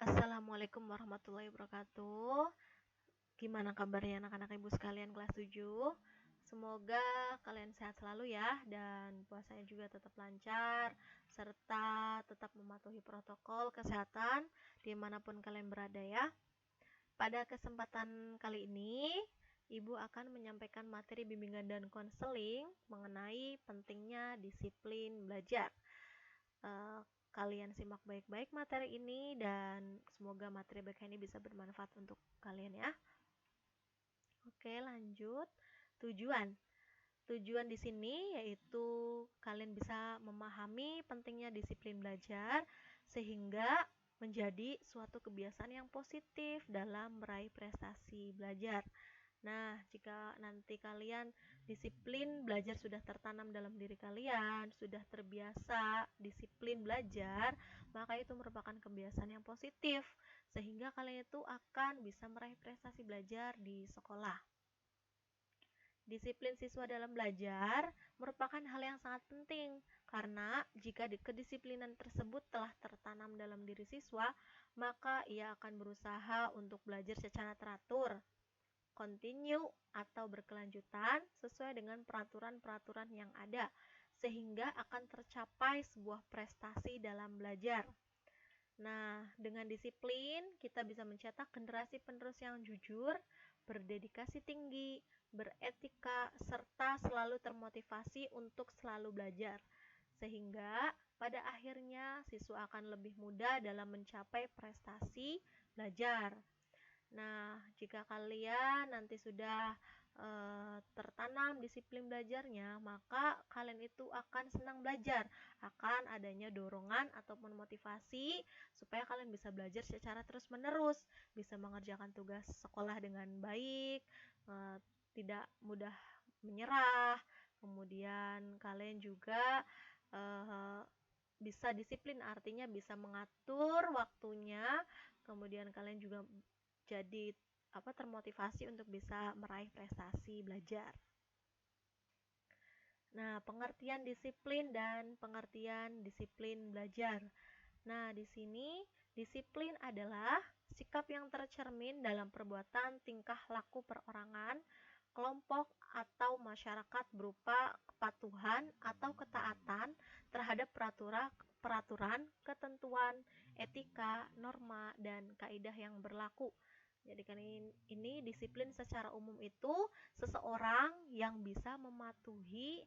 Assalamualaikum warahmatullahi wabarakatuh. Gimana kabarnya anak-anak ibu sekalian kelas 7? Semoga kalian sehat selalu ya, dan puasanya juga tetap lancar, serta tetap mematuhi protokol kesehatan dimanapun kalian berada ya. Pada kesempatan kali ini, Ibu akan menyampaikan materi bimbingan dan konseling mengenai pentingnya disiplin belajar. Kalian simak baik-baik materi ini dan semoga materi baik ini bisa bermanfaat untuk kalian ya. Oke, lanjut. Tujuan. Tujuan di sini yaitu kalian bisa memahami pentingnya disiplin belajar sehingga menjadi suatu kebiasaan yang positif dalam meraih prestasi belajar. Nah, jika nanti kalian disiplin belajar sudah tertanam dalam diri kalian, sudah terbiasa disiplin belajar, maka itu merupakan kebiasaan yang positif, sehingga kalian itu akan bisa meraih prestasi belajar di sekolah. Disiplin siswa dalam belajar merupakan hal yang sangat penting, karena jika kedisiplinan tersebut telah tertanam dalam diri siswa, maka ia akan berusaha untuk belajar secara teratur, continue atau berkelanjutan sesuai dengan peraturan-peraturan yang ada, sehingga akan tercapai sebuah prestasi dalam belajar. Nah, dengan disiplin kita bisa mencetak generasi penerus yang jujur, berdedikasi tinggi, beretika, serta selalu termotivasi untuk selalu belajar. Sehingga pada akhirnya siswa akan lebih mudah dalam mencapai prestasi belajar. Nah, jika kalian nanti sudah tertanam disiplin belajarnya, maka kalian itu akan senang belajar, akan adanya dorongan ataupun motivasi supaya kalian bisa belajar secara terus-menerus, bisa mengerjakan tugas sekolah dengan baik, tidak mudah menyerah, kemudian kalian juga bisa disiplin, artinya bisa mengatur waktunya, kemudian kalian juga jadi termotivasi untuk bisa meraih prestasi belajar. Nah, pengertian disiplin dan pengertian disiplin belajar. Nah, di sini disiplin adalah sikap yang tercermin dalam perbuatan, tingkah laku perorangan, kelompok atau masyarakat berupa kepatuhan atau ketaatan terhadap peraturan, ketentuan, etika, norma, dan kaidah yang berlaku. Jadi kan ini disiplin secara umum itu seseorang yang bisa mematuhi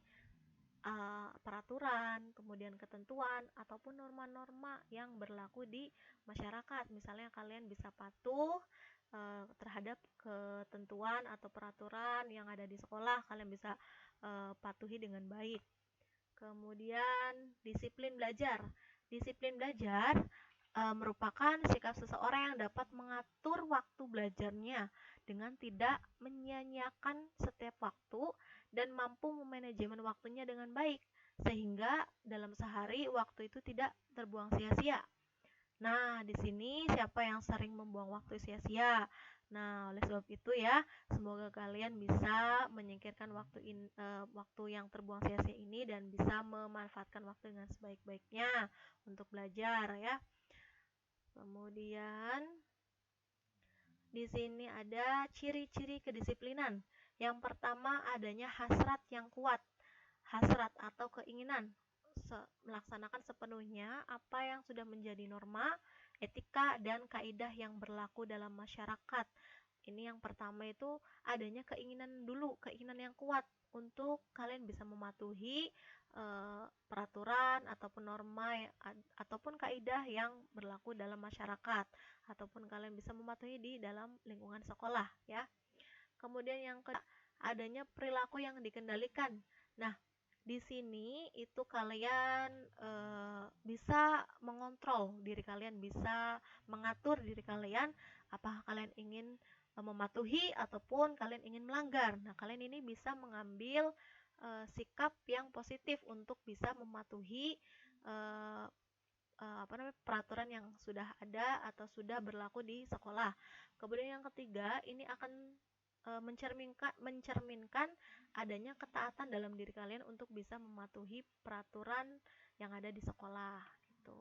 peraturan, kemudian ketentuan ataupun norma-norma yang berlaku di masyarakat. Misalnya kalian bisa patuh terhadap ketentuan atau peraturan yang ada di sekolah, kalian bisa patuhi dengan baik. Kemudian disiplin belajar. Disiplin belajar merupakan sikap seseorang yang dapat mengatur waktu belajarnya dengan tidak menyia-nyiakan setiap waktu dan mampu memanajemen waktunya dengan baik, sehingga dalam sehari waktu itu tidak terbuang sia-sia. Nah, di sini siapa yang sering membuang waktu sia-sia? Nah, oleh sebab itu ya, semoga kalian bisa menyingkirkan waktu yang terbuang sia-sia ini dan bisa memanfaatkan waktu dengan sebaik-baiknya untuk belajar ya. Kemudian di sini ada ciri-ciri kedisiplinan. Yang pertama adanya hasrat yang kuat. Hasrat atau keinginan melaksanakan sepenuhnya apa yang sudah menjadi norma, etika, dan kaidah yang berlaku dalam masyarakat. Ini yang pertama itu adanya keinginan dulu, keinginan yang kuat untuk kalian bisa mematuhi peraturan ataupun norma ataupun kaidah yang berlaku dalam masyarakat, ataupun kalian bisa mematuhi di dalam lingkungan sekolah ya. Kemudian yang kedua adanya perilaku yang dikendalikan. Nah, di sini itu kalian bisa mengontrol diri kalian, bisa mengatur diri kalian apakah kalian ingin mematuhi ataupun kalian ingin melanggar. Nah, kalian ini bisa mengambil sikap yang positif untuk bisa mematuhi peraturan yang sudah ada atau sudah berlaku di sekolah. Kemudian yang ketiga, ini akan mencerminkan adanya ketaatan dalam diri kalian untuk bisa mematuhi peraturan yang ada di sekolah gitu.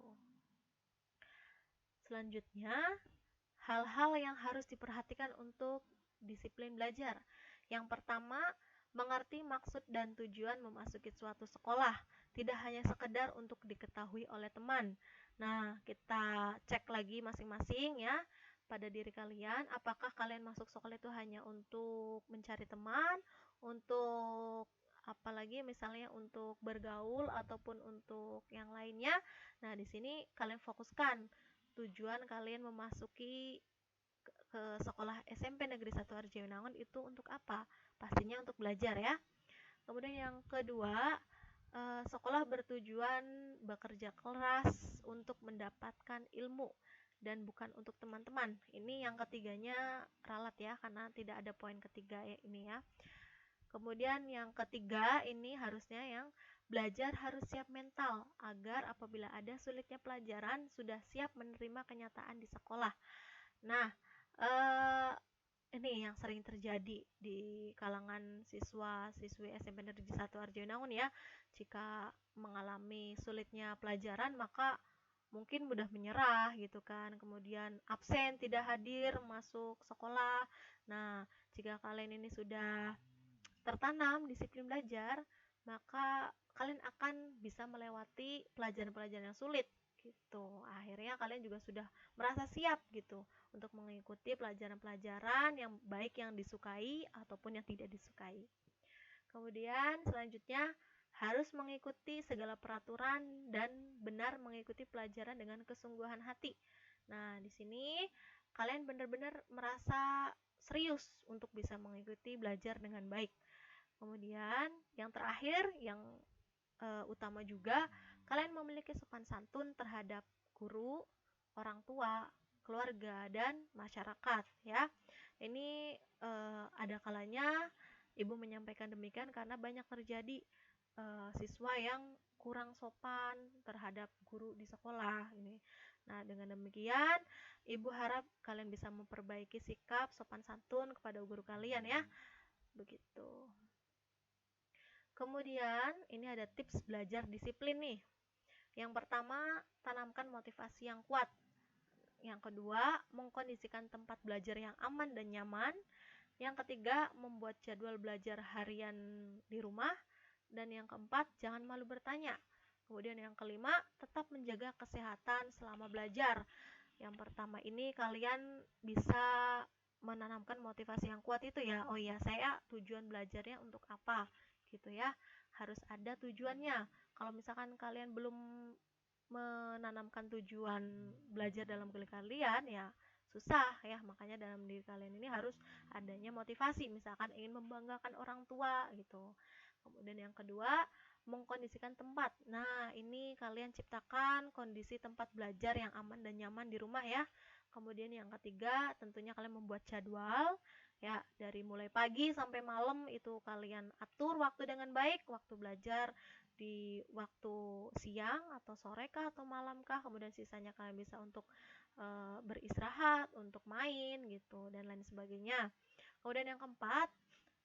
Selanjutnya, hal-hal yang harus diperhatikan untuk disiplin belajar. Yang pertama, mengerti maksud dan tujuan memasuki suatu sekolah, tidak hanya sekedar untuk diketahui oleh teman. Nah, kita cek lagi masing-masing ya pada diri kalian, apakah kalian masuk sekolah itu hanya untuk mencari teman, untuk apalagi misalnya untuk bergaul ataupun untuk yang lainnya. Nah, di sini kalian fokuskan tujuan kalian memasuki ke sekolah SMP Negeri 1 Arjayunangun itu untuk apa? Pastinya untuk belajar ya. Kemudian yang kedua, sekolah bertujuan bekerja keras untuk mendapatkan ilmu dan bukan untuk teman-teman. Ini yang ketiganya ralat ya, karena tidak ada poin ketiga ya ini ya. Kemudian yang ketiga ini harusnya yang belajar harus siap mental agar apabila ada sulitnya pelajaran sudah siap menerima kenyataan di sekolah. Nah, ini yang sering terjadi di kalangan siswa-siswi SMP Negeri 1 Arjayunangun ya. Jika mengalami sulitnya pelajaran maka mungkin mudah menyerah gitu kan. Kemudian absen, tidak hadir masuk sekolah. Nah, jika kalian ini sudah tertanam disiplin belajar, maka kalian akan bisa melewati pelajaran-pelajaran yang sulit gitu. Akhirnya kalian juga sudah merasa siap gitu untuk mengikuti pelajaran-pelajaran yang baik yang disukai ataupun yang tidak disukai. Kemudian selanjutnya harus mengikuti segala peraturan dan benar mengikuti pelajaran dengan kesungguhan hati. Nah, di sini kalian benar-benar merasa serius untuk bisa mengikuti belajar dengan baik. Kemudian yang terakhir, yang utama juga, kalian memiliki sopan santun terhadap guru, orang tua, keluarga, dan masyarakat ya. Ini ada kalanya ibu menyampaikan demikian karena banyak terjadi siswa yang kurang sopan terhadap guru di sekolah ini. Nah, dengan demikian ibu harap kalian bisa memperbaiki sikap sopan santun kepada guru kalian ya. Begitu. Kemudian ini ada tips belajar disiplin nih. Yang pertama, tanamkan motivasi yang kuat. Yang kedua, mengkondisikan tempat belajar yang aman dan nyaman. Yang ketiga, membuat jadwal belajar harian di rumah. Dan yang keempat, jangan malu bertanya. Kemudian yang kelima, tetap menjaga kesehatan selama belajar. Yang pertama ini kalian bisa menanamkan motivasi yang kuat itu ya. Oh iya, saya tujuan belajarnya untuk apa? Gitu ya, harus ada tujuannya. Kalau misalkan kalian belum menanamkan tujuan belajar dalam diri kalian ya susah ya. Makanya dalam diri kalian ini harus adanya motivasi, misalkan ingin membanggakan orang tua gitu. Kemudian yang kedua, mengkondisikan tempat. Nah, ini kalian ciptakan kondisi tempat belajar yang aman dan nyaman di rumah ya. Kemudian yang ketiga, tentunya kalian membuat jadwal ya, dari mulai pagi sampai malam itu kalian atur waktu dengan baik, waktu belajar di waktu siang atau sore kah atau malam kah, kemudian sisanya kalian bisa untuk beristirahat, untuk main gitu dan lain sebagainya. Kemudian yang keempat,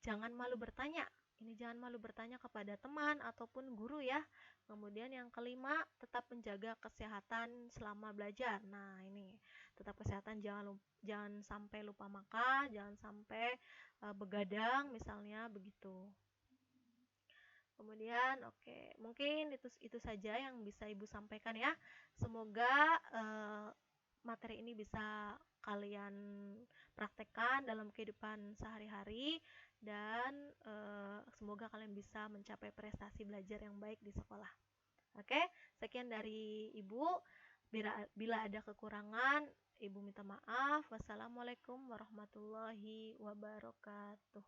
jangan malu bertanya. Ini jangan malu bertanya kepada teman ataupun guru ya. Kemudian yang kelima, tetap menjaga kesehatan selama belajar. Nah, ini tetap kesehatan, jangan sampai lupa makan, jangan sampai begadang misalnya begitu. Kemudian mungkin itu saja yang bisa Ibu sampaikan ya. Semoga materi ini bisa kalian praktekkan dalam kehidupan sehari-hari dan semoga kalian bisa mencapai prestasi belajar yang baik di sekolah. Oke, sekian dari Ibu. Bila ada kekurangan, Ibu minta maaf. Wassalamualaikum warahmatullahi wabarakatuh.